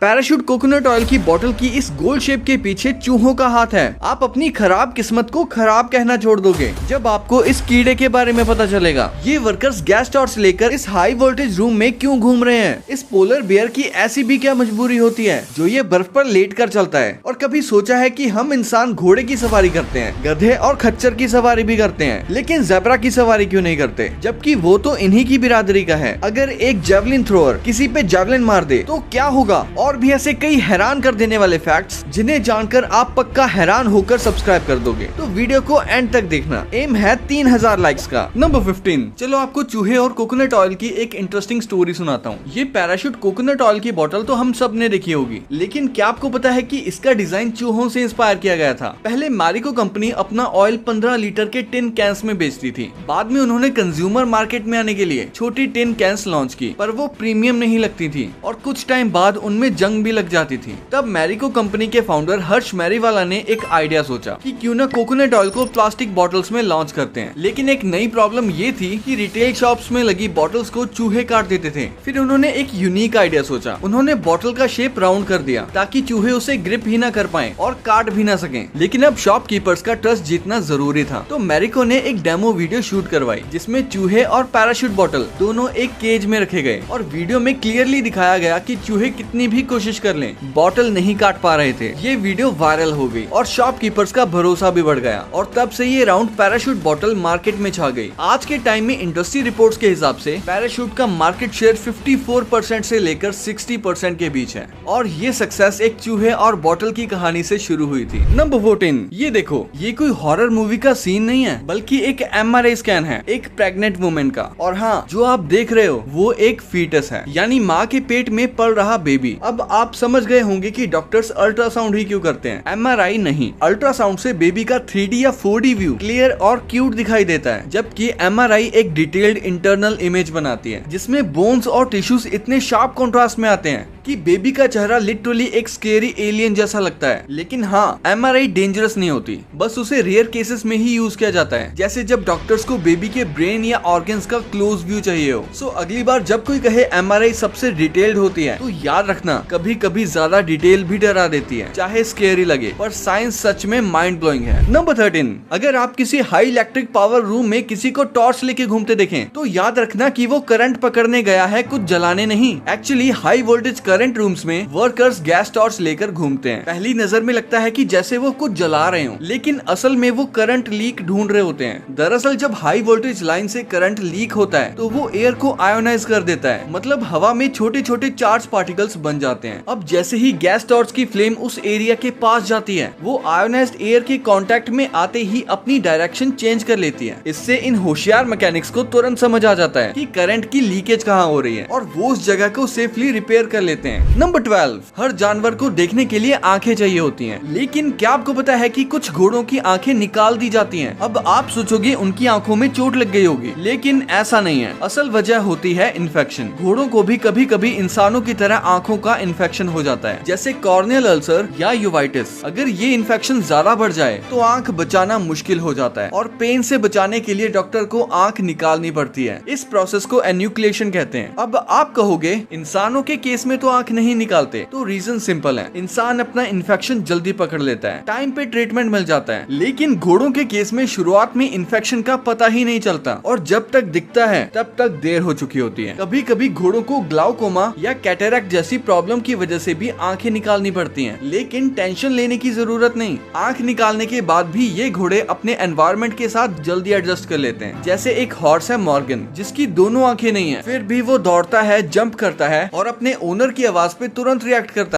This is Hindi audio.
पैराशूट कोकोनट ऑयल की बोतल की इस गोल शेप के पीछे चूहों का हाथ है। आप अपनी खराब किस्मत को खराब कहना छोड़ दोगे जब आपको इस कीड़े के बारे में पता चलेगा। ये वर्कर्स गैस टॉर्च लेकर इस हाई वोल्टेज रूम में क्यों घूम रहे हैं? इस पोलर बियर की ऐसी भी क्या मजबूरी होती है जो ये बर्फ पर लेट कर चलता है? और कभी सोचा है कि हम इंसान घोड़े की सवारी करते हैं, गधे और खच्चर की सवारी भी करते हैं, लेकिन ज़ेब्रा की सवारी क्यों नहीं करते? जबकि वो तो इन्हीं की बिरादरी का है। अगर एक जेवलिन थ्रोअर किसी पे जेवलिन मार दे तो क्या होगा? और भी ऐसे कई हैरान कर देने वाले फैक्ट्स जिन्हें जानकर आप पक्का हैरान होकर सब्सक्राइब कर दोगे, तो वीडियो को एंड तक देखना। एम है 3000 लाइक्स का। नंबर 15, चलो आपको चूहे और कोकोनट ऑयल की एक इंटरेस्टिंग स्टोरी सुनाता हूँ। ये पैराशूट कोकोनट ऑयल की बोतल तो हम सब ने देखी होगी, लेकिन क्या आपको पता है कि इसका डिजाइन चूहों से इंस्पायर किया गया था? पहले मैरिको कंपनी अपना ऑयल 15 लीटर के टिन कैंस में बेचती थी। बाद में उन्होंने कंज्यूमर मार्केट में आने के लिए छोटी टिन कैंस लॉन्च की, पर वो प्रीमियम नहीं लगती थी और कुछ टाइम बाद उनमें जंग भी लग जाती थी। तब मैरिको कंपनी के फाउंडर हर्ष मैरीवाला ने एक आइडिया सोचा कि क्यों ना कोकोनट ऑयल को प्लास्टिक बॉटल्स में लॉन्च करते हैं। लेकिन एक नई प्रॉब्लम ये थी कि रिटेल शॉप्स में लगी बॉटल्स को चूहे काट देते थे। फिर उन्होंने एक यूनिक आइडिया सोचा। उन्होंने बॉटल का शेप राउंड कर दिया ताकि चूहे उसे ग्रिप ही ना कर पाए और काट भी ना सकें। लेकिन अब शॉपकीपर्स का ट्रस्ट जीतना जरूरी था, तो मैरिको ने एक डेमो वीडियो शूट करवाई जिसमें चूहे और पैराशूट बॉटल दोनों एक केज में रखे गए और वीडियो में क्लियरली दिखाया गया कि चूहे कितनी भी कोशिश कर लें, बॉटल नहीं काट पा रहे थे। ये वीडियो वायरल हो गई और शॉपकीपर्स का भरोसा भी बढ़ गया और तब से ये राउंड पैराशूट बॉटल मार्केट में छा गई। आज के टाइम में इंडस्ट्री रिपोर्ट्स के हिसाब से पैराशूट का मार्केट शेयर 54% से लेकर 60% के बीच है और ये सक्सेस एक चूहे और बॉटल की कहानी से शुरू हुई थी। नंबर 14, ये देखो, ये कोई हॉरर मूवी का सीन नहीं है, बल्कि एक MRI स्कैन है एक प्रेग्नेंट वुमेन का। और हाँ, जो आप देख रहे हो वो एक फीटस है, यानी माँ के पेट में पल रहा बेबी। अब आप समझ गए होंगे कि डॉक्टर्स अल्ट्रासाउंड ही क्यों करते हैं, MRI नहीं। अल्ट्रासाउंड से बेबी का 3D या 4D व्यू क्लियर और क्यूट दिखाई देता है, जबकि MRI एक डिटेल्ड इंटरनल इमेज बनाती है जिसमें बोन्स और टिश्यूज इतने शार्प कॉन्ट्रास्ट में आते हैं कि बेबी का चेहरा लिटरली एक स्केरी एलियन जैसा लगता है। लेकिन हाँ, MRI डेंजरस नहीं होती, बस उसे रेयर केसेस में ही यूज किया जाता है, जैसे जब डॉक्टर्स को बेबी के ब्रेन या ऑर्गन्स का क्लोज व्यू चाहिए हो। सो अगली बार जब कोई कहे MRI सबसे डिटेल्ड होती है, तो याद रखना कभी कभी ज्यादा डिटेल भी डरा देती है, चाहे स्केरी लगे, पर साइंस सच में माइंड ब्लोइंग है। नंबर 13, अगर आप किसी हाई इलेक्ट्रिक पावर रूम में किसी को टॉर्च लेके घूमते देखें, तो याद रखना कि वो करंट पकड़ने गया है, कुछ जलाने नहीं। Actually high voltage current rooms में वर्कर्स गैस टॉर्च लेकर घूमते हैं। पहली नजर में लगता है कि जैसे वो कुछ जला रहे हो, लेकिन असल में वो करंट लीक ढूंढ रहे होते हैं। दरअसल जब हाई वोल्टेज लाइन से करंट लीक होता है तो वो एयर को आयोनाइज कर देता है, मतलब हवा में छोटे छोटे चार्ज पार्टिकल्स बन जाते हैं। अब जैसे ही गैस टॉर्च की फ्लेम उस एरिया के पास जाती है, वो आयोनाइज्ड एयर के कांटेक्ट में आते ही अपनी डायरेक्शन चेंज कर लेती है। इससे इन होशियार मैकेनिक्स को तुरंत समझ आ जाता है कि करंट की लीकेज कहाँ हो रही है और वो उस जगह को सेफली रिपेयर कर लेते हैं। नंबर 12, हर जानवर को देखने के लिए आंखें चाहिए होती हैं, लेकिन क्या आपको पता है कि कुछ घोड़ों की आंखें निकाल दी जाती हैं? अब आप सोचोगे उनकी आंखों में चोट लग गई होगी, लेकिन ऐसा नहीं है। असल वजह होती है इन्फेक्शन। घोड़ों को भी कभी कभी इंसानों की तरह आंखों का इन्फेक्शन हो जाता है, जैसे कॉर्नियल अल्सर या यूवाइटिस। अगर ये इन्फेक्शन ज्यादा बढ़ जाए तो आंख बचाना मुश्किल हो जाता है और पेन से बचाने के लिए डॉक्टर को आंख निकालनी पड़ती है। इस प्रोसेस को एन्यूक्लिएशन कहते हैं। अब आप कहोगे इंसानों के केस में तो आंख नहीं निकालते, तो रीजन सिंपल है, इंसान अपना इन्फेक्शन जल्दी पकड़ लेता है, टाइम पे ट्रीटमेंट मिल जाता है। लेकिन घोड़ों के केस में शुरुआत में इन्फेक्शन का पता ही नहीं चलता और जब तक दिखता है तब तक देर हो चुकी होती है। कभी कभी घोड़ों को ग्लाउकोमा या कैटरैक्ट जैसी प्रॉब्लम की वजह से भी आंखें निकालनी पड़ती हैं, लेकिन टेंशन लेने की जरूरत नहीं। आंख निकालने के बाद भी ये घोड़े अपने एनवायरनमेंट के साथ जल्दी एडजस्ट कर लेते हैं। जैसे एक हॉर्स है मॉर्गन, जिसकी दोनों आंखें नहीं है, फिर भी वो दौड़ता है, जंप करता है और अपने ओनर की आवाज पे तुरंत रिएक्ट करता है।